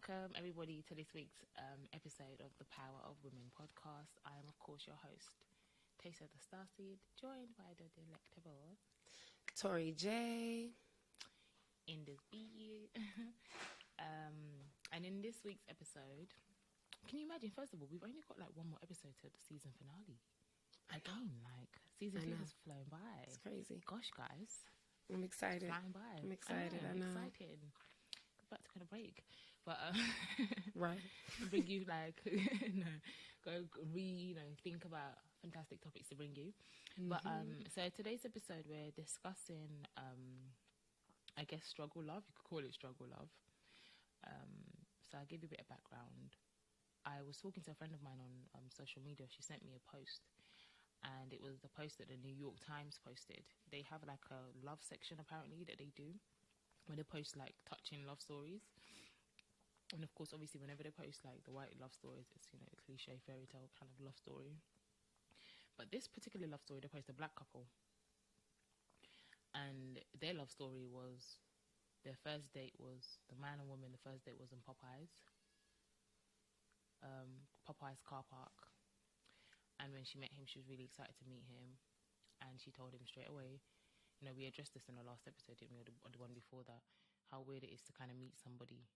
Welcome, everybody, to this week's episode of the Power of Women podcast. I am, of course, your host, Tessa the Starseed, joined by the delectable Tori Jae. In this beat. And in this week's episode, can you imagine, first of all, we've only got like one more episode to the season finale. Again, like, season 2 has flown by. It's crazy. Gosh, guys. I'm excited. It's flying by. I'm excited. I know. Excited. About to kind of break. But, right. bring you, like, think about fantastic topics to bring you. Mm-hmm. But, so today's episode, we're discussing, I guess, struggle love. You could call it struggle love. So I'll give you a bit of background. I was talking to a friend of mine on social media. She sent me a post, and it was the post that the New York Times posted. They have like a love section apparently that they do, where they post like touching love stories. And of course, obviously, whenever they post like the white love stories, it's, you know, a cliche fairy tale kind of love story. But this particular love story, they post a black couple, and their love story was, their first date was, the man and woman, the first date was in Popeyes car park. And when she met him, she was really excited to meet him, and she told him straight away, you know, we addressed this in the last episode, didn't we, or the one before that, how weird it is to kind of meet somebody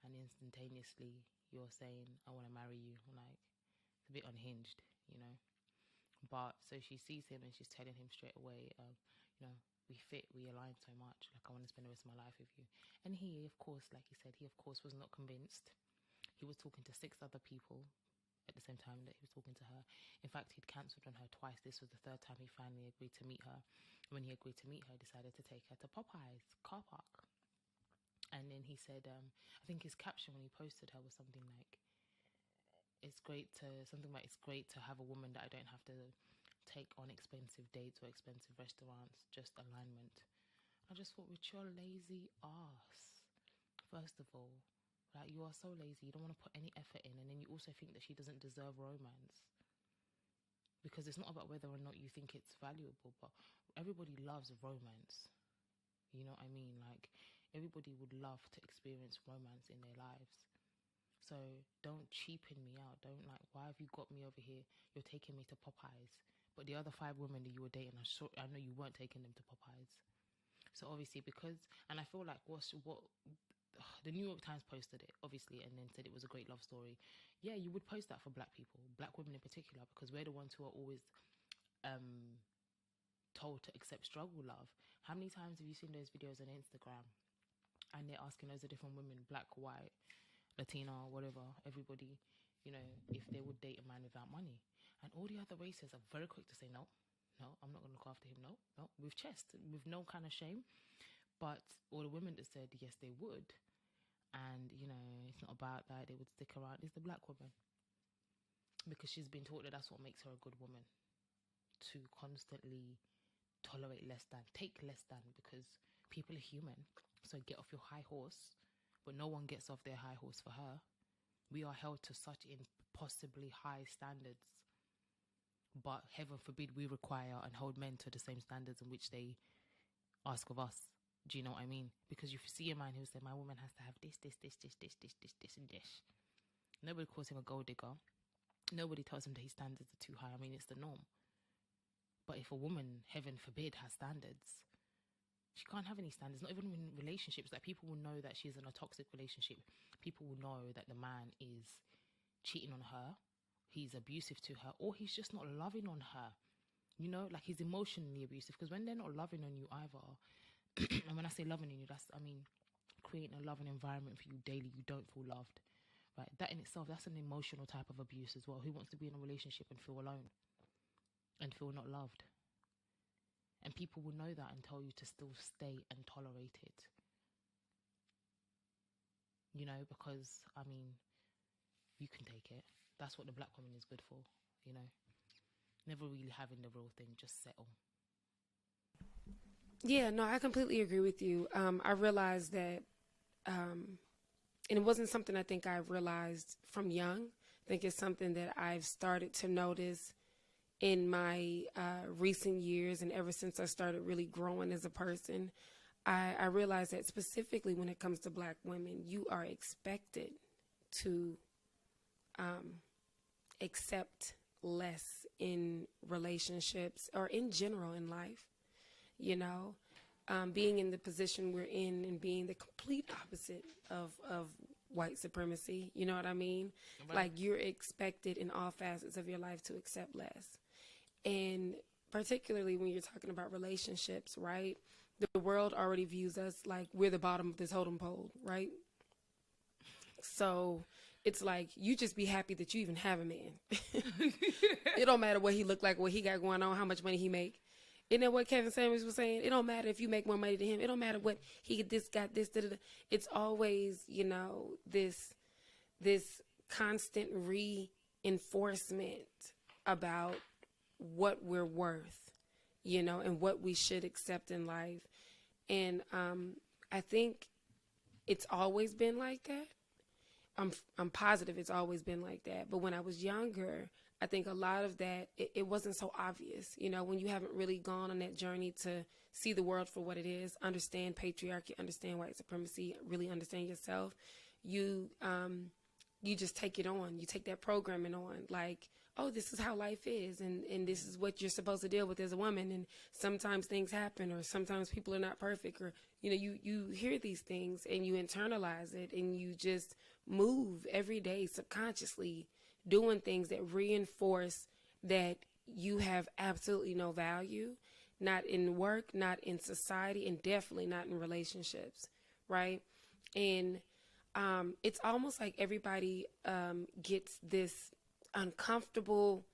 and instantaneously you're saying, I want to marry you. Like, it's a bit unhinged, you know. But so she sees him and she's telling him straight away, you know, we fit, we align so much, like, I want to spend the rest of my life with you. And he, of course, like he said, he of course was not convinced. He was talking to 6 other people at the same time that he was talking to her. In fact, he'd cancelled on her twice. This was the 3rd time he finally agreed to meet her. When he agreed to meet her, he decided to take her to Popeyes car park. And then he said, I think his caption when he posted her was something like, it's great to have a woman that I don't have to take on expensive dates or expensive restaurants, just alignment. I just thought, with your lazy ass, first of all, like, you are so lazy, you don't want to put any effort in, and then you also think that she doesn't deserve romance. Because it's not about whether or not you think it's valuable, but everybody loves romance. You know what I mean? Like, everybody would love to experience romance in their lives. So don't cheapen me out. Don't, like, why have you got me over here? You're taking me to Popeyes. But the other 5 women that you were dating, I know you weren't taking them to Popeyes. So obviously, because, and I feel like the New York Times posted it, obviously, and then said it was a great love story. Yeah, you would post that for black people, black women in particular, because we're the ones who are always told to accept struggle love. How many times have you seen those videos on Instagram? And they're asking loads of different women, black, white, Latina, whatever, everybody, you know, if they would date a man without money. And all the other races are very quick to say, no, I'm not going to look after him, no, with chest, with no kind of shame. But all the women that said, yes, they would, and, you know, it's not about that, they would stick around, is the black woman. Because she's been taught that that's what makes her a good woman. To constantly tolerate less than, take less than, because people are human. So get off your high horse, but no one gets off their high horse for her. We are held to such impossibly high standards. But heaven forbid we require and hold men to the same standards in which they ask of us. Do you know what I mean? Because you see a man who says, my woman has to have this, and this. Nobody calls him a gold digger. Nobody tells him that his standards are too high. I mean, it's the norm. But if a woman, heaven forbid, has standards, she can't have any standards, not even in relationships. Like, people will know that she's in a toxic relationship. People will know that the man is cheating on her, he's abusive to her, or he's just not loving on her. You know, like, he's emotionally abusive. Because when they're not loving on you either, and when I say loving on you, that's, I mean, creating a loving environment for you daily, you don't feel loved, right? That in itself, that's an emotional type of abuse as well. Who wants to be in a relationship and feel alone and feel not loved? And people will know that and tell you to still stay and tolerate it. You know, because, I mean, you can take it. That's what the black woman is good for, you know. Never really having the real thing, just settle. Yeah, no, I completely agree with you. I realized that, and it wasn't something I think I realized from young. I think it's something that I've started to notice in my recent years, and ever since I started really growing as a person. I realize that specifically when it comes to Black women, you are expected to accept less in relationships or in general in life. You know, being in the position we're in and being the complete opposite of white supremacy, you know what I mean? Right. Like, you're expected in all facets of your life to accept less. And particularly when you're talking about relationships, right? The world already views us like we're the bottom of this totem pole, right? So it's like, you just be happy that you even have a man. It don't matter what he look like, what he got going on, how much money he make. Isn't that what Kevin Samuels was saying? It don't matter if you make more money than him. It don't matter what he got this. It's always, you know, this constant reinforcement about what we're worth, you know, and what we should accept in life. And I think it's always been like that. I'm positive it's always been like that. But when I was younger, I think a lot of that, it wasn't so obvious. You know, when you haven't really gone on that journey to see the world for what it is, understand patriarchy, understand white supremacy, really understand yourself, you just take it on. You take that programming on, like, oh, this is how life is, and this is what you're supposed to deal with as a woman, and sometimes things happen, or sometimes people are not perfect, or, you know, you hear these things, and you internalize it, and you just move every day subconsciously, doing things that reinforce that you have absolutely no value, not in work, not in society, and definitely not in relationships, right? And it's almost like everybody gets this uncomfortable,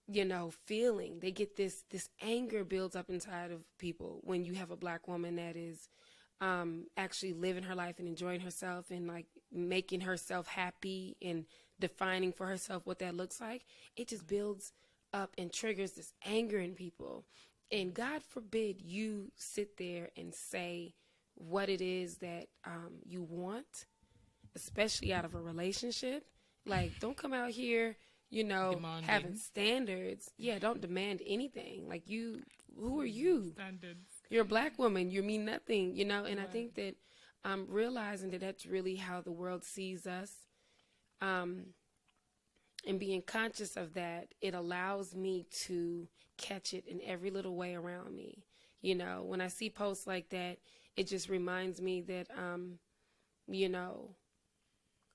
you know, feeling. They get this anger builds up inside of people when you have a Black woman that is actually living her life and enjoying herself and, like, making herself happy and defining for herself what that looks like. It just builds up and triggers this anger in people. And God forbid you sit there and say what it is that you want, especially out of a relationship. Like, don't come out here, you know, demanding, having standards. Yeah, don't demand anything. Like, who are you? Standards. You're a Black woman. You mean nothing, you know? And right. I think that realizing that that's really how the world sees us, and being conscious of that, it allows me to catch it in every little way around me. You know, when I see posts like that, it just reminds me that, you know,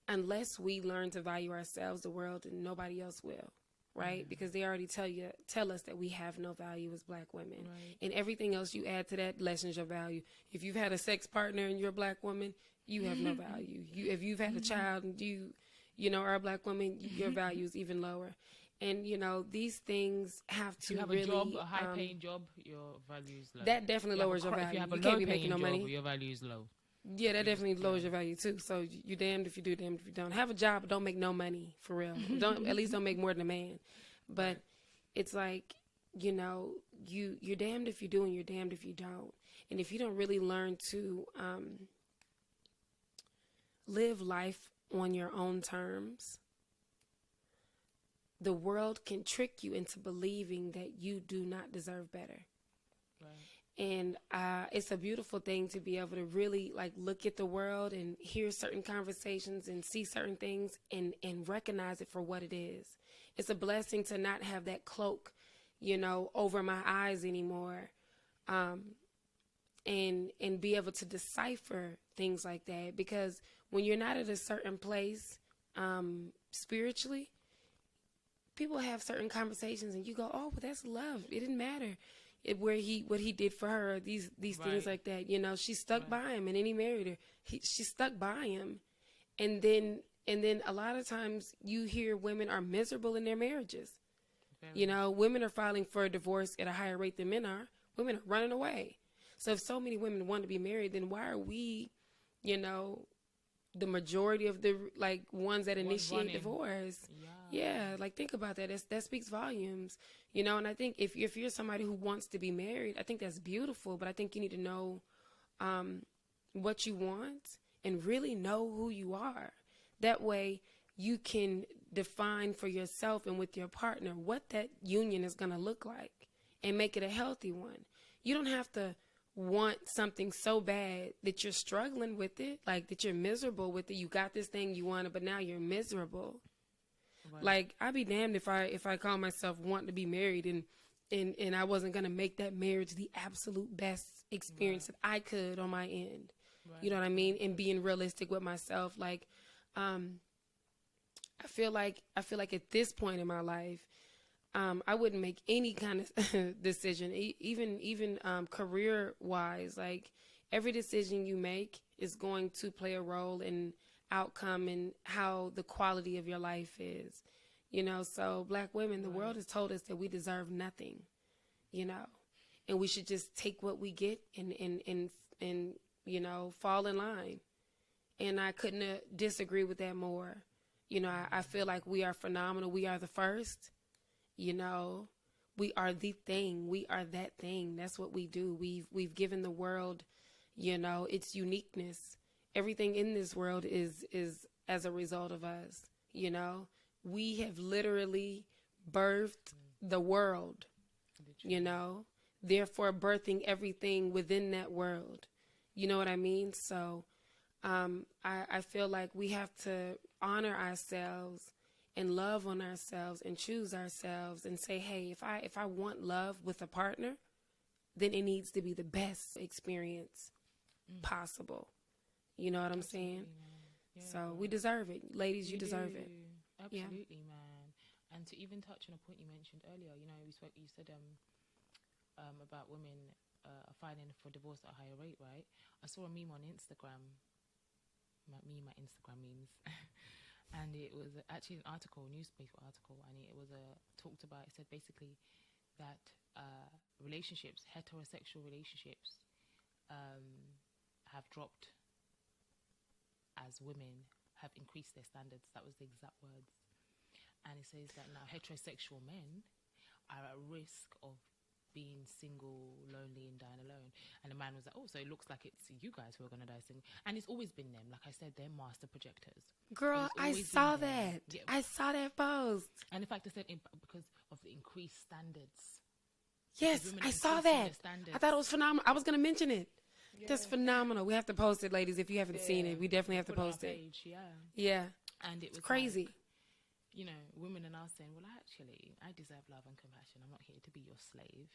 unless we learn to value ourselves, the world and nobody else will, right? Mm-hmm. Because they already tell us that we have no value as Black women. Right. And everything else you add to that lessens your value. If you've had a sex partner and you're a Black woman, you have no value. If you've had a child and you know, are a Black woman, your value is even lower. And, you know, these things have to really... If you have a job, a high-paying job, your value is low. That definitely lowers your value. If you have a low-paying job, money. Your value is low. Yeah, that definitely lowers your value too. So you're damned if you do, damned if you don't. Have a job, but don't make no money, for real. At least don't make more than a man. But it's like, you know, you're damned if you do and you're damned if you don't. And if you don't really learn to live life on your own terms, the world can trick you into believing that you do not deserve better. Right. And it's a beautiful thing to be able to really, like, look at the world and hear certain conversations and see certain things and recognize it for what it is. It's a blessing to not have that cloak, you know, over my eyes anymore, and be able to decipher things like that. Because when you're not at a certain place spiritually, people have certain conversations and you go, oh, but that's love. It didn't matter what he did for her, these right. things like that. You know, she stuck right. by him, and then he married her. She stuck by him. And then a lot of times you hear women are miserable in their marriages. Very you know, women are filing for a divorce at a higher rate than men are. Women are running away. So if so many women want to be married, then why are we, you know, the majority of the, like, ones that initiate divorce? Yeah, like, think about that. That speaks volumes, you know. And I think if you're somebody who wants to be married, I think that's beautiful. But I think you need to know what you want and really know who you are. That way you can define for yourself and with your partner what that union is going to look like and make it a healthy one. You don't have to want something so bad that you're struggling with it, like that you're miserable with it. You got this thing you wanted, but now you're miserable. Right. Like, I'd be damned if I call myself wanting to be married and I wasn't gonna make that marriage the absolute best experience that I could on my end. You know what I mean? And being realistic with myself. Like, I feel like at this point in my life, I wouldn't make any kind of decision, even career wise. Like, every decision you make is going to play a role in outcome and how the quality of your life is, you know. So Black women, the world has told us that we deserve nothing, you know, and we should just take what we get and you know, fall in line. And I couldn't disagree with that more. You know, I feel like we are phenomenal. We are the first. You know, we are the thing. We are that thing. That's what we do. We've given the world, you know, its uniqueness. Everything in this world is as a result of us. You know, we have literally birthed the world, you know, therefore birthing everything within that world. You know what I mean? So I feel like we have to honor ourselves and love on ourselves and choose ourselves and say, hey, if I want love with a partner, then it needs to be the best experience possible. You know what I'm saying? Yeah. So we deserve it. Ladies, you deserve it. Absolutely, man. And to even touch on a point you mentioned earlier, you know, you said about women filing for divorce at a higher rate, right? I saw a meme on Instagram, my Instagram memes. And it was actually an article, newspaper article, and it was talked about. It said basically that relationships, heterosexual relationships, have dropped as women have increased their standards. That was the exact words. And it says that now heterosexual men are at risk of being single, lonely, and dying alone. And the man was like, oh, so it looks like it's you guys who are going to die single. And it's always been them. Like I said, they're master projectors. Girl, I saw that. Yeah. I saw that post. And in fact, I said because of the increased standards. Yes, I saw that. I thought it was phenomenal. I was going to mention it. Yeah. That's phenomenal. We have to post it, ladies. If you haven't seen it, we definitely have to post it. Page, yeah. And it was crazy. Like, you know, women are now saying, well, actually, I deserve love and compassion. I'm not here to be your slave,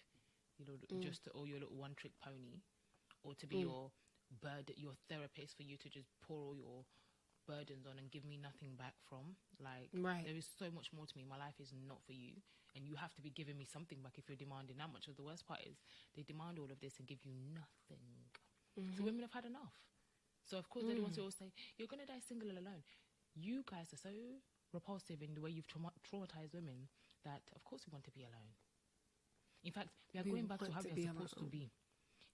you know, or your little one-trick pony, or to be your therapist for you to just pour all your burdens on and give me nothing back from. Like, there is so much more to me. My life is not for you, and you have to be giving me something back if you're demanding that much. Of the worst part is they demand all of this and give you nothing. So women have had enough. So of course they're the ones who always say, you're going to die single and alone. You guys are so repulsive in the way you've traumatized women that of course we want to be alone. In fact, we are going back to how we are supposed to be.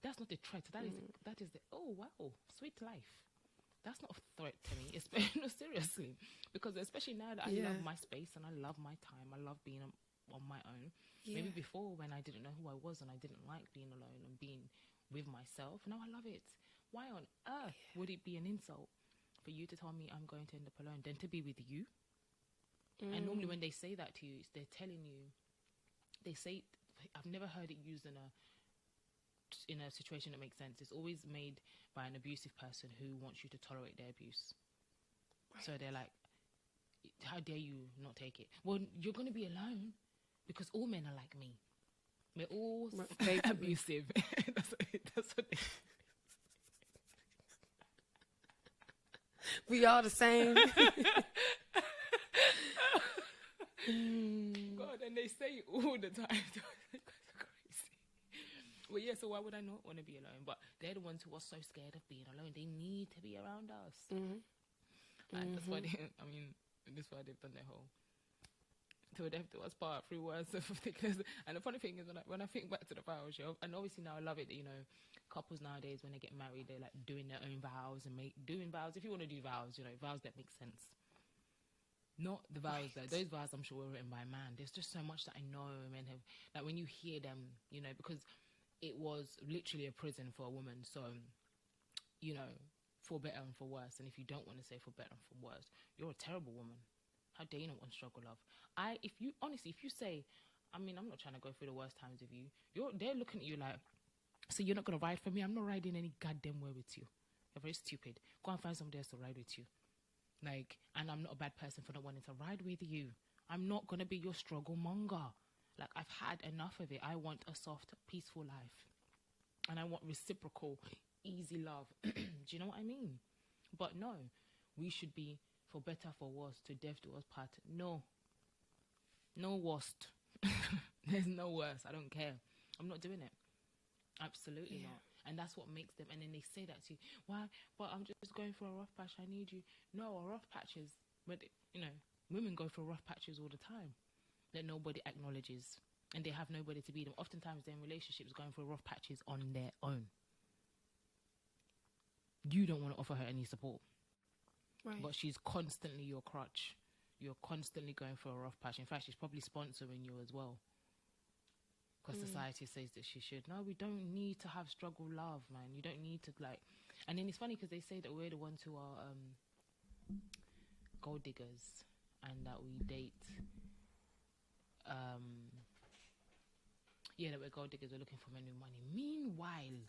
That's not a threat. That is the, oh wow, sweet life. That's not a threat to me. No, seriously. Because especially now that I love my space and I love my time, I love being on my own. Maybe before, when I didn't know who I was and I didn't like being alone and being with myself, now I love it. Why on earth would it be an insult for you to tell me I'm going to end up alone than to be with you? And normally when they say that to you, they're telling you, they say, I've never heard it used in a situation that makes sense. It's always made by an abusive person who wants you to tolerate their abuse. So they're like, how dare you not take it? Well, you're going to be alone because all men are like me. We're all abusive. That's what they... We all the same. God, and they say it all the time. Crazy. Well, yeah, so why would I not want to be alone? But they're the ones who are so scared of being alone. They need to be around us. And that's why that's why they've done their whole to a death do us part through words of thickness. And the funny thing is when I think back to the vow show, and obviously now I love it that, you know, couples nowadays when they get married, they're like doing their own vows and doing vows. If you want to do vows, you know, vows that make sense. Not the vows that those vows I'm sure were written by a man. There's just so much that I know men have, like when you hear them, you know, because it was literally a prison for a woman. So, you know, for better and for worse. And if you don't want to say for better and for worse, you're a terrible woman. How dare you not want to struggle love? If you say, I mean, I'm not trying to go through the worst times with you. They're looking at you like, So you're not going to ride for me? I'm not riding any goddamn way with you. You're very stupid. Go and find somebody else to ride with you. Like, and I'm not a bad person for not wanting to ride with you. I'm not going to be your struggle monger. Like, I've had enough of it. I want a soft, peaceful life. And I want reciprocal, easy love. Do you know what I mean? But no, we should be for better, for worse, to death do us part. No. No worst. There's no worse. I don't care. I'm not doing it. Absolutely not. And that's what makes them. And then they say that to you. Why? But I'm just going for a rough patch. I need you. No, rough patches. But, you know, women go through rough patches all the time that nobody acknowledges. And they have nobody to be them. Oftentimes, they're in relationships going through rough patches on their own. You don't want to offer her any support. Right. But she's constantly your crutch. You're constantly going through a rough patch. In fact, she's probably sponsoring you as well. Because society says that she should. No, we don't need to have struggle love, man. You don't need to, like... And then it's funny because they say that we're the ones who are gold diggers and that we date... that we're gold diggers, we're looking for men with money. Meanwhile,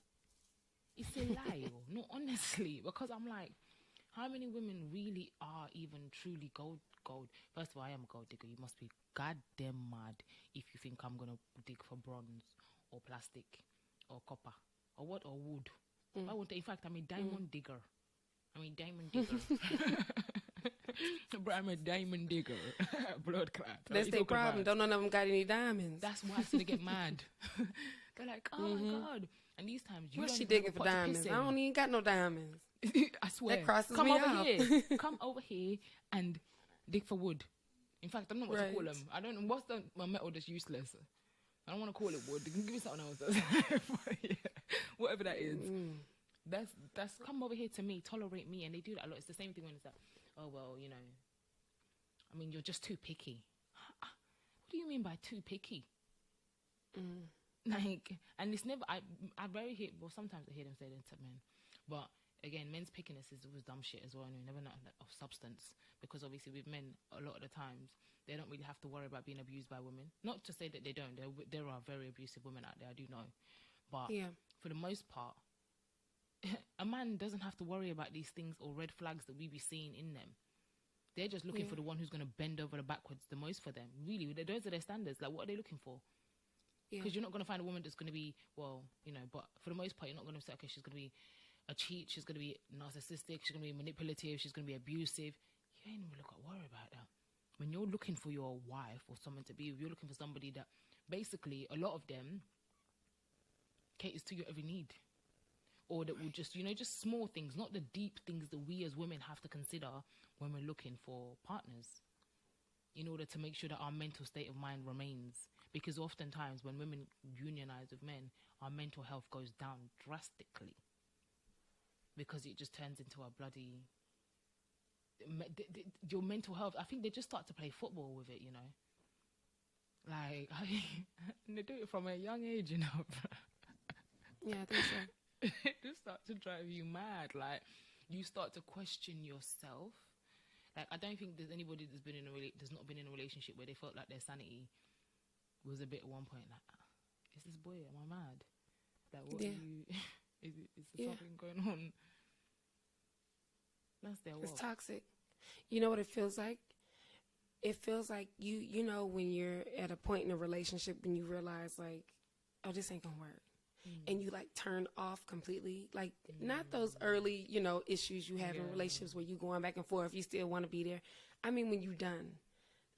it's a lie. No, honestly. Because I'm like, how many women really are even truly gold? First of all, I am a gold digger. You must be goddamn mad if you think I'm going to dig for bronze or plastic or copper or what, or wood. I want to, in fact, I'm a diamond digger. I'm a diamond digger. Bro, I'm a diamond digger. Blood clot. That's their problem. Don't none of them got any diamonds. That's why so they get mad. They're like, oh my God. And these times, you What's don't she even digging have a for pot to diamonds? piss in. I don't even got no diamonds. I swear. That crosses Come me over out. here. Come over here and dig for wood. In fact, I don't know what to call Right. them. I don't know. What's the metal that's useless? I don't want to call it wood. Give me something else. Yeah, whatever that is. That's come over here to me. Tolerate me. And they do that a lot. It's the same thing when it's like, oh, well, you know. I mean, you're just too picky. What do you mean by too picky? Like, and it's never, I very hear, well, sometimes I hear them say that to men. But again, men's pickiness is always dumb shit as well. And we never know of substance. Because obviously with men, a lot of the times, they don't really have to worry about being abused by women. Not to say that they don't. There are very abusive women out there, I do know. But for the most part, a man doesn't have to worry about these things or red flags that we be seeing in them. They're just looking for the one who's going to bend over the backwards the most for them. Really, those are their standards. Like, what are they looking for? Because you're not going to find a woman that's going to be, well, you know, but for the most part, you're not going to say, okay, she's going to be a cheat, she's going to be narcissistic, she's going to be manipulative, she's going to be abusive. You ain't even worry about that. When you're looking for your wife or someone to be with, you're looking for somebody that basically, a lot of them caters to your every need. Or that will just, you know, just small things, not the deep things that we as women have to consider when we're looking for partners in order to make sure that our mental state of mind remains. Because oftentimes when women unionize with men, our mental health goes down drastically because it just turns into a bloody... your mental health, I think they just start to play football with it, you know. Like, they do it from a young age, you know. Yeah, I think so. It just starts to drive you mad. Like, you start to question yourself. Like, I don't think there's anybody that's not been in a relationship where they felt like their sanity was a bit at one point like, is this boy, am I mad? Like, what are you, is there something going on? That's their It's world. toxic. You know what it feels like? It feels like you know when you're at a point in a relationship when you realize like, oh, this ain't gonna work. And you like turn off completely. Like not those early, you know, issues you have in relationships where you going back and forth, you still want to be there. I mean, when you done.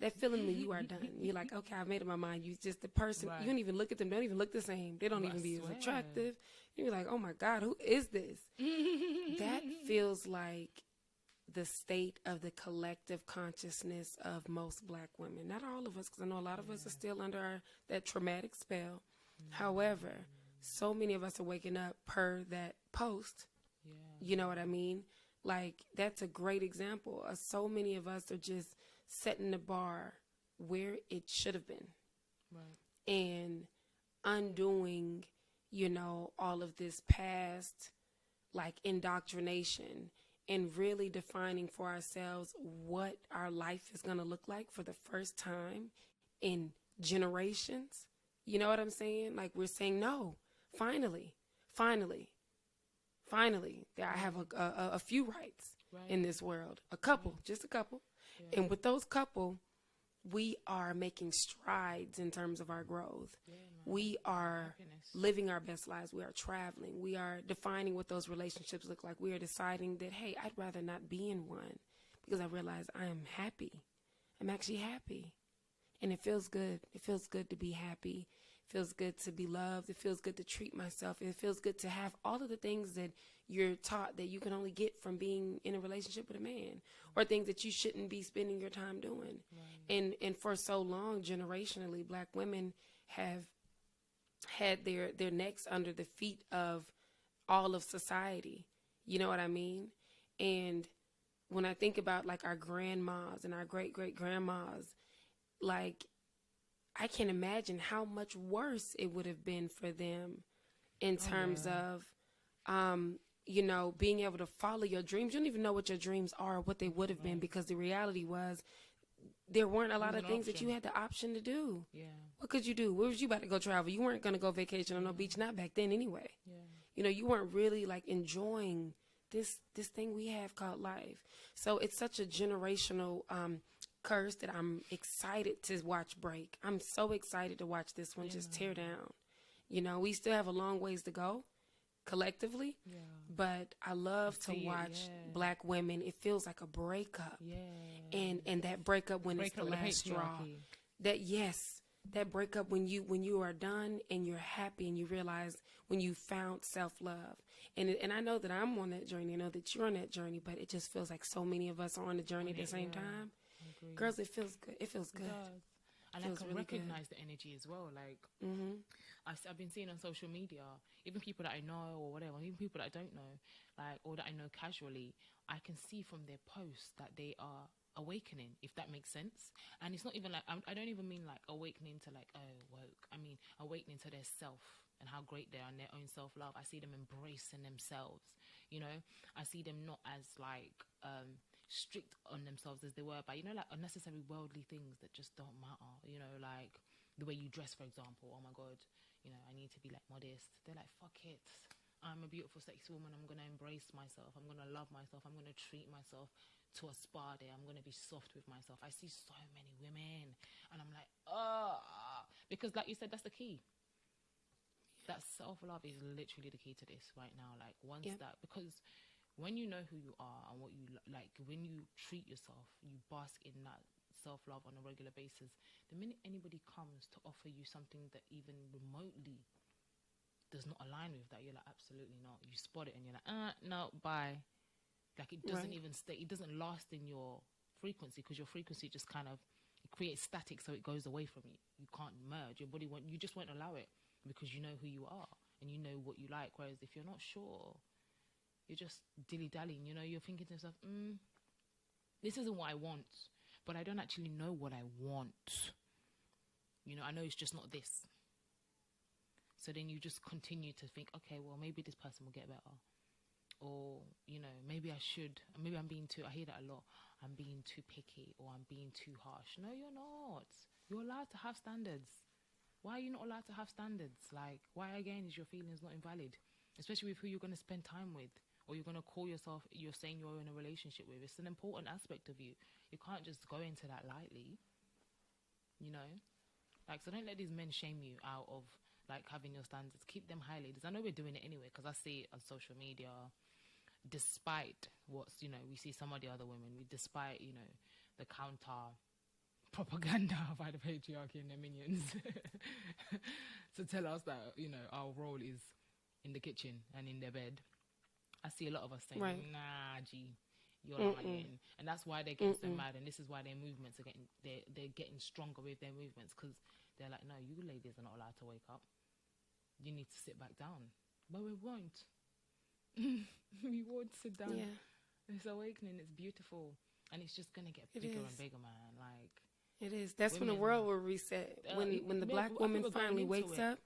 That feeling when you are done. You're like, okay, I've made up my mind. You just the person, you don't even look at them. They don't even look the same. They don't even be as attractive. You're like, oh my God, who is this? That feels like the state of the collective consciousness of most black women. Not all of us, because I know a lot of us are still under that traumatic spell. However, so many of us are waking up per that post. You know what I mean? Like, that's a great example. So many of us are just setting the bar where it should have been. And undoing, you know, all of this past, like, indoctrination and really defining for ourselves what our life is going to look like for the first time in generations. You know what I'm saying? Like, we're saying, no, finally, finally, that I have a few rights in this world. A couple, just a couple. Yeah. And with those couple, we are making strides in terms of our growth. Yeah, we are living our best lives. We are traveling. We are defining what those relationships look like. We are deciding that, hey, I'd rather not be in one because I realize I am happy. I'm actually happy. And it feels good. It feels good to be happy. It feels good to be loved. It feels good to treat myself. It feels good to have all of the things that you're taught that you can only get from being in a relationship with a man, or things that you shouldn't be spending your time doing. Right. And for so long, generationally, Black women have had their necks under the feet of all of society. You know what I mean? And when I think about like our grandmas and our great-great-grandmas, like, I can imagine how much worse it would have been for them in terms of, you know, being able to follow your dreams. You don't even know what your dreams are, what they would have been, because the reality was there weren't a lot of things that you had the option to do. Yeah. What could you do? Where was you about to go travel? You weren't going to go vacation on no beach, not back then anyway. Yeah. You know, you weren't really like enjoying this thing we have called life. So it's such a generational curse that I'm excited to watch break. I'm so excited to watch this one just tear down. You know, we still have a long ways to go collectively, but I love to watch Black women. It feels like a breakup, and that breakup when it's the last straw. That breakup when you are done and you're happy and you realize when you found self-love. And I know that I'm on that journey. I know that you're on that journey, but it just feels like so many of us are on the journey at the same time. Girls, it feels good. It feels good. And I can recognize the energy as well. Like, I've been seeing on social media, even people that I know or whatever, even people that I don't know, like, or that I know casually, I can see from their posts that they are awakening, if that makes sense. And it's not even like, I don't even mean like awakening to like, oh, woke. I mean, awakening to their self and how great they are and their own self-love. I see them embracing themselves, you know. I see them not as like, strict on themselves as they were by, you know, like unnecessary worldly things that just don't matter, you know, like the way you dress, for example. Oh my God, you know, I need to be like modest. They're like, fuck it, I'm a beautiful sexy woman. I'm gonna embrace myself. I'm gonna love myself. I'm gonna treat myself to a spa day. I'm gonna be soft with myself. I see so many women and I'm like, because like you said, that's the key. That self-love is literally the key to this right now. Like once that, because when you know who you are and what you like, when you treat yourself, you bask in that self-love on a regular basis. The minute anybody comes to offer you something that even remotely does not align with that, you're like, absolutely not. You spot it and you're like, no, bye. Like it doesn't even stay. It doesn't last in your frequency, because your frequency just kind of, it creates static, so it goes away from you. You can't merge. Your body you just won't allow it, because you know who you are and you know what you like. Whereas if you're not sure, you're just dilly-dallying, you know, you're thinking to yourself, this isn't what I want, but I don't actually know what I want. You know, I know it's just not this. So then you just continue to think, okay, well, maybe this person will get better. Or, you know, maybe I should, maybe I'm being too, I hear that a lot, I'm being too picky or I'm being too harsh. No, you're not. You're allowed to have standards. Why are you not allowed to have standards? Like, why again is your feelings not invalid? Especially with who you're going to spend time with, or you're going to call yourself, you're saying you're in a relationship with. It's an important aspect of you. You can't just go into that lightly, you know? Like, so don't let these men shame you out of, like, having your standards. Keep them high, ladies. I know we're doing it anyway, because I see it on social media, despite what's, you know, we see some of the other women, despite, you know, the counter propaganda by the patriarchy and their minions to tell us that, you know, our role is in the kitchen and in their bed. I see a lot of us saying, nah, G, you're lying. And that's why they're getting so mad. And this is why their movements are they're getting stronger with their movements, because they're like, no, you ladies are not allowed to wake up. You need to sit back down. But we won't. We won't sit down. Yeah. It's awakening. It's beautiful. And it's just going to get bigger and bigger, man. Like, it is. That's when the world will reset. When the Black woman finally wakes up.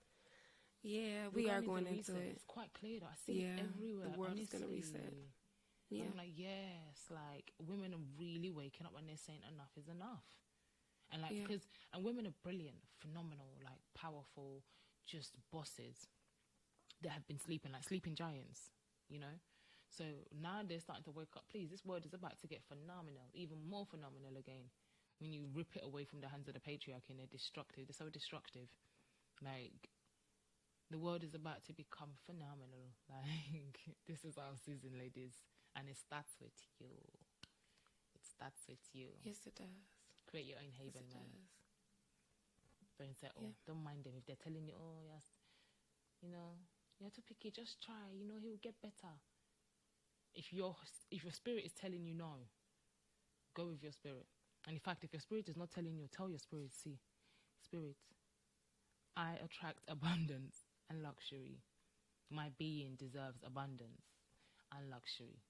Yeah, we are going into it. It's quite clear that I see it everywhere. The world is going to reset. Yeah. I'm like, yes, like women are really waking up when they're saying enough is enough. And like, and women are brilliant, phenomenal, like powerful, just bosses. that have been sleeping, like sleeping giants, you know? So now they're starting to wake up. Please, this world is about to get phenomenal, even more phenomenal again. When you rip it away from the hands of the patriarchy and they're destructive, they're so destructive. Like, the world is about to become phenomenal. Like, this is our season, ladies. And it starts with you. It starts with you. Yes, it does. Create your own haven, Yes, man. does. Don't settle. Yeah. Don't mind them. If they're telling you, oh, yes, you know, you have to pick it. Just try. You know, he'll get better. If your spirit is telling you no, go with your spirit. And in fact, if your spirit is not telling you, tell your spirit, see, spirit, I attract abundance and luxury. My being deserves abundance and luxury.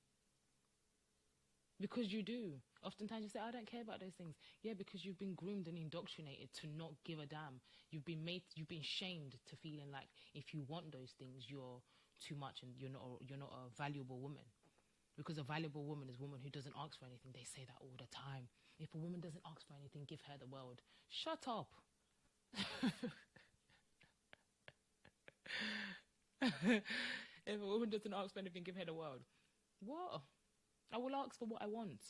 Because you do. Oftentimes you say, I don't care about those things. Yeah, because you've been groomed and indoctrinated to not give a damn. You've been shamed to feeling like if you want those things, you're too much and you're not a valuable woman. Because a valuable woman is a woman who doesn't ask for anything. They say that all the time. If a woman doesn't ask for anything, give her the world. Shut up. If a woman doesn't ask for anything, give her the world. What? I will ask for what I want.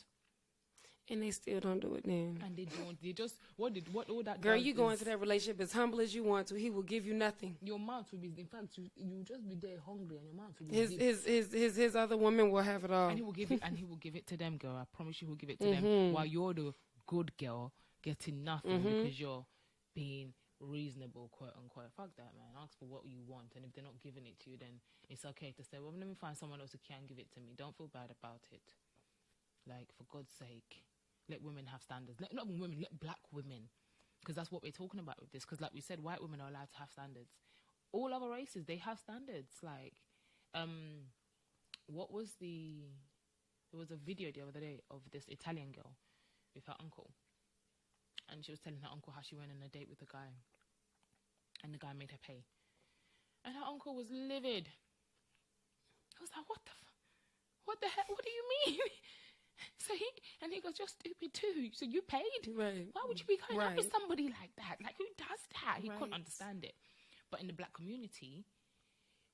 And they still don't do it then. And they don't. They just, what all that Girl, does you go is into that relationship as humble as you want to. He will give you nothing. your mouth will be, in fact, you just be there hungry and your mouth will be His other woman will have it all. And he will give it to them, girl. I promise you, he'll give it to them. While you're the good girl getting nothing because you're being reasonable, quote unquote. Fuck that, man. Ask for what you want, and if they're not giving it to you, then it's okay to say, well, let me find someone else who can give it to me. Don't feel bad about it. Like, for God's sake, let women have standards. Not women, let black women, because that's what we're talking about with this. Because, like we said, white women are allowed to have standards. All other races, they have standards. Like, there was a video the other day of this Italian girl with her uncle, and she was telling her uncle how she went on a date with a guy, and the guy made her pay, and her uncle was livid. I was like, what the hell? What do you mean? So he goes, you're stupid too. So you paid? Right. Why would you be going out with somebody like that? Like, who does that? He couldn't understand it. But in the black community,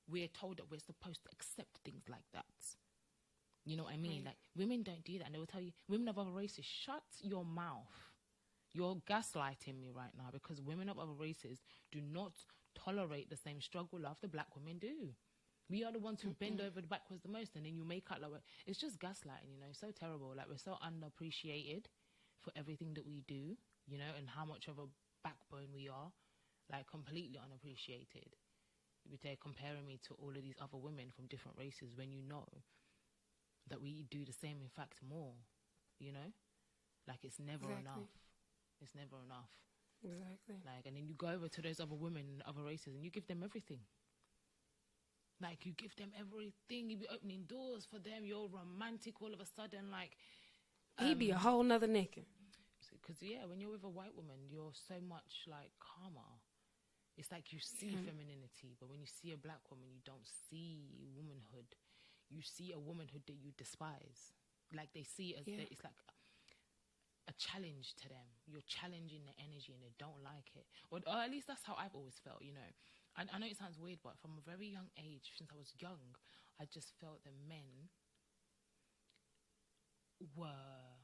we're told that we're supposed to accept things like that. You know what I mean? Like, women don't do that. And they will tell you, women of other races, shut your mouth. You're gaslighting me right now, because women of other races do not tolerate the same struggle love the black women do. We are the ones who bend over backwards the most, and then you make out like it's just gaslighting, you know. So terrible. Like, we're so underappreciated for everything that we do, you know, and how much of a backbone we are, like, completely unappreciated. They're comparing me to all of these other women from different races when you know that we do the same, in fact, more, you know? Like, it's never enough. It's never enough. Exactly. Like, and then you go over to those other women and other races and you give them everything. Like, you give them everything. You be opening doors for them. You're romantic all of a sudden. Like, he'd be a whole nother nigga. Because, yeah, when you're with a white woman, you're so much, like, calmer. It's like you see femininity, but when you see a black woman, you don't see womanhood. You see a womanhood that you despise. Like, they see it as it's like a challenge to them. You're challenging their energy and they don't like it. Or at least that's how I've always felt, you know. And I know it sounds weird, but from a very young age, since I was young, I just felt that men were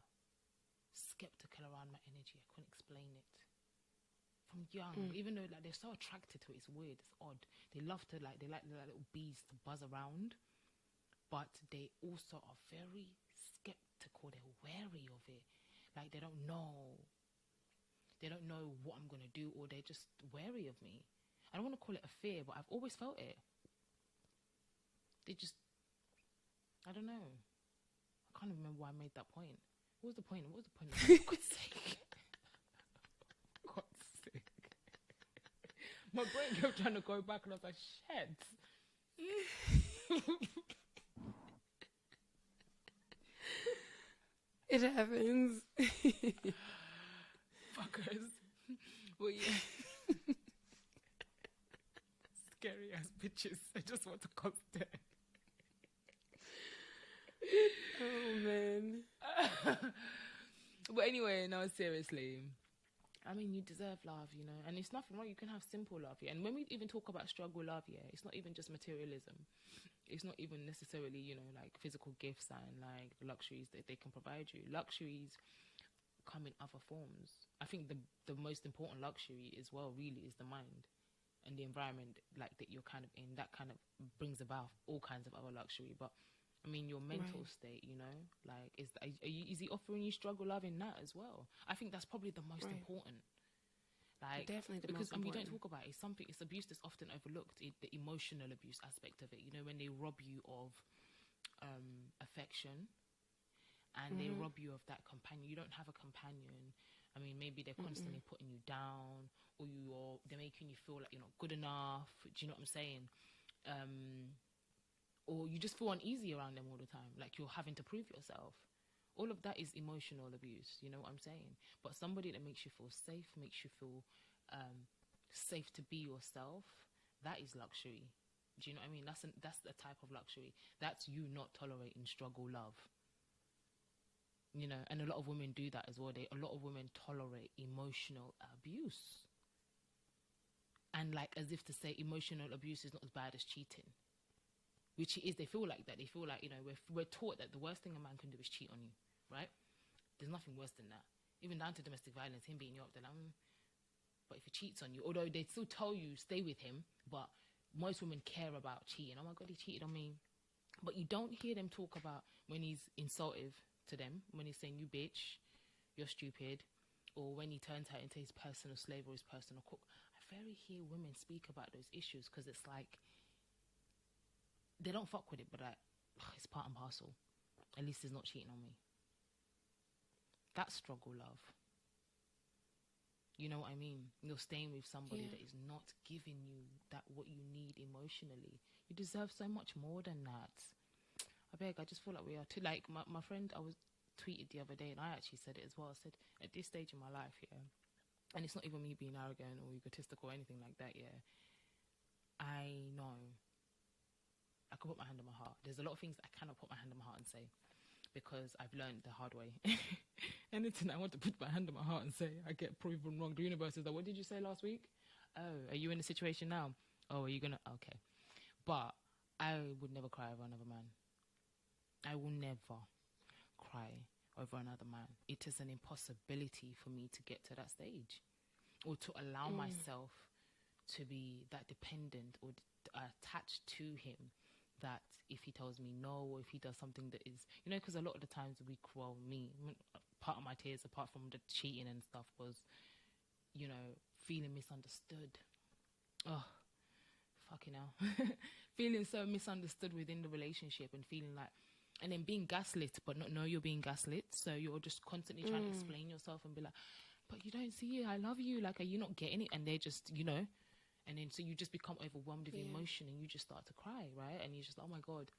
skeptical around my energy. I couldn't explain it. From young, even though, like, they're so attracted to it, it's weird, it's odd. They love to, like, they like little bees to buzz around, but they also are very skeptical. They're wary of it. Like, they don't know what I'm gonna do, or they're just wary of me. I don't want to call it a fear, but I've always felt it. They just, I don't know. I can't remember why I made that point. What was the point? For God's sake. God's sake. My brain kept trying to go back and I was like, shit. It happens. Fuckers. Well, yeah. Scary ass bitches. I just want to come there. Oh, man. But anyway, no, seriously. I mean, you deserve love, you know, and it's nothing wrong. You can have simple love, yeah. And when we even talk about struggle love, yeah, it's not even just materialism. It's not even necessarily, you know, like physical gifts and like the luxuries that they can provide you. Luxuries come in other forms. I think the most important luxury as well, really, is the mind and the environment, like that you're kind of in. That kind of brings about all kinds of other luxury, but. I mean, your mental state, you know, like, is he offering you struggle love in that as well? I think that's probably the most important. Like, definitely the because most important. We don't talk about it. It's abuse that's often overlooked. The emotional abuse aspect of it, you know, when they rob you of affection and they rob you of that companion. You don't have a companion. I mean, maybe they're constantly putting you down, or they're making you feel like you're not good enough. Do you know what I'm saying? Or you just feel uneasy around them all the time, like you're having to prove yourself. All of that is emotional abuse, you know what I'm saying? But somebody that makes you feel safe, makes you feel safe to be yourself, that is luxury. Do you know what I mean? That's the type of luxury. That's you not tolerating struggle love. You know, and a lot of women do that as well. A lot of women tolerate emotional abuse. And like, as if to say emotional abuse is not as bad as cheating. Which it is. They feel like that. They feel like, you know, we're taught that the worst thing a man can do is cheat on you, right? There's nothing worse than that. Even down to domestic violence, him beating you up, they're like, but if he cheats on you, although they still tell you stay with him, but most women care about cheating. Oh my God, he cheated on me. But you don't hear them talk about when he's insultive to them, when he's saying, you bitch, you're stupid, or when he turns her into his personal slave or his personal cook. I very hear women speak about those issues because it's like, they don't fuck with it, but like, it's part and parcel. At least he's not cheating on me. That's struggle love. You know what I mean? You're staying with somebody that is not giving you what you need emotionally. You deserve so much more than that. I beg, I just feel like we are too. Like, my friend, I was tweeted the other day, and I actually said it as well. I said, at this stage in my life, yeah, and it's not even me being arrogant or egotistical or anything like that, yeah, I know I can put my hand on my heart. There's a lot of things I cannot put my hand on my heart and say because I've learned the hard way. Anything I want to put my hand on my heart and say, I get proven wrong. The universe is like, what did you say last week? Oh, are you in a situation now? Oh, are you going to? Okay. But I would never cry over another man. I will never cry over another man. It is an impossibility for me to get to that stage or to allow myself to be that dependent or attached to him, that if he tells me no, or if he does something that is, you know, because a lot of the times part of my tears, apart from the cheating and stuff, was, you know, feeling misunderstood. Oh, fucking hell. Feeling so misunderstood within the relationship and feeling like, and then being gaslit, but not know you're being gaslit. So you're just constantly trying to explain yourself and be like, but you don't see it, I love you. Like, are you not getting it? And they're just, you know, and then so you just become overwhelmed with emotion and you just start to cry, right? And you're just like, oh my God,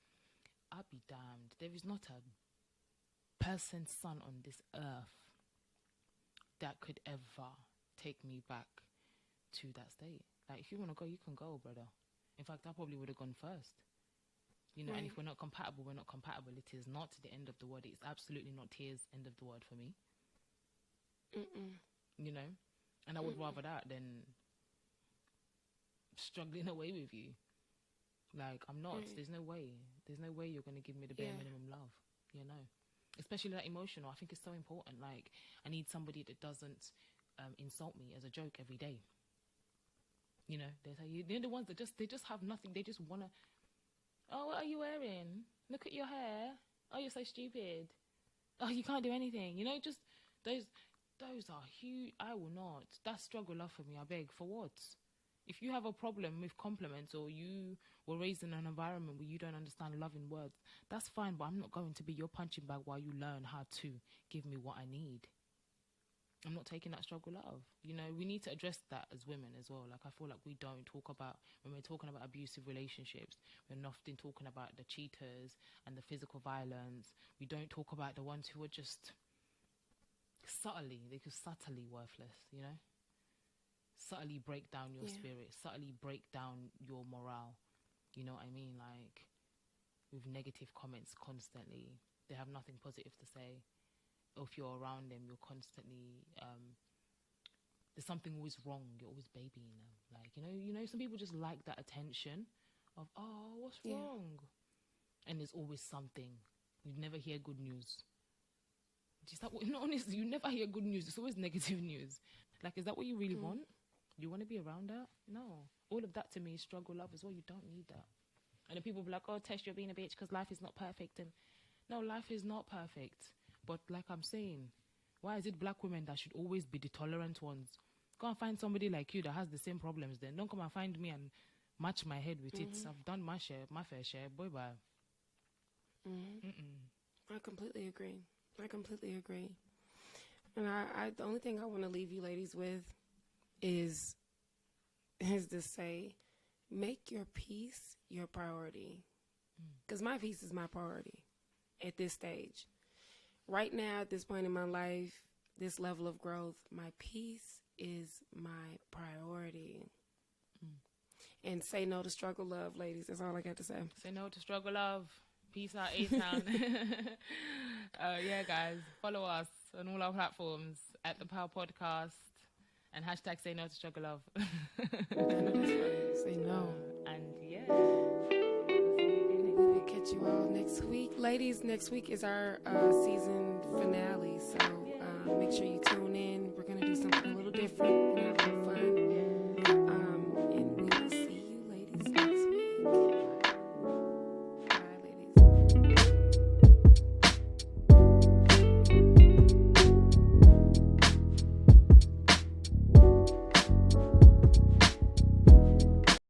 I'll be damned. There is not a person's son on this earth that could ever take me back to that state. Like, if you want to go, you can go, brother. In fact, I probably would have gone first. You know, and if we're not compatible, we're not compatible. It is not the end of the world. It's absolutely not tears end of the world for me. You know? And I would rather that than struggling away with you. Like, I'm not. There's no way you're going to give me the bare minimum love, you know, especially that emotional. I think it's so important. Like, I need somebody that doesn't insult me as a joke every day. You know, they're the ones that they just have nothing. They just want to, oh, what are you wearing? Look at your hair. Oh, you're so stupid. Oh, you can't do anything. You know, just those are huge. I will not. That's struggle love for me. I beg. For what? If you have a problem with compliments, or you were raised in an environment where you don't understand love in words, that's fine, but I'm not going to be your punching bag while you learn how to give me what I need. I'm not taking that struggle love. You know, we need to address that as women as well. Like, I feel like we don't talk about, when we're talking about abusive relationships, we're often talking about the cheaters and the physical violence. We don't talk about the ones who are just subtly worthless, you know? Subtly break down your spirit, subtly break down your morale. You know what I mean? Like, with negative comments constantly. They have nothing positive to say. Or if you're around them, you're constantly there's something always wrong. You're always babying them. Like, some people just like that attention of, oh, what's wrong? And there's always something. You never hear good news. Is that what, no, honestly, you never hear good news. It's always negative news. Like, is that what you really want? You want to be around that? No. All of that to me is struggle love as well. You don't need that. And then people be like, oh, Tess, you're being a bitch because life is not perfect. And no, life is not perfect. But like I'm saying, why is it black women that should always be the tolerant ones? Go and find somebody like you that has the same problems then. Don't come and find me and match my head with it. I've done my fair share. Bye-bye. I completely agree. And I the only thing I want to leave you ladies with is to say, make your peace your priority. Because my peace is my priority at this stage. Right now, at this point in my life, this level of growth, my peace is my priority. And say no to struggle love, ladies. That's all I got to say. Say no to struggle love. Peace out, A-Town. Yeah, guys. Follow us on all our platforms at the Pow Podcast and hashtag say no to struggle love. I know that's right. Say no. And yeah. We'll catch you all next week. Ladies, next week is our season finale. So make sure you tune in. We're going to do something a little different.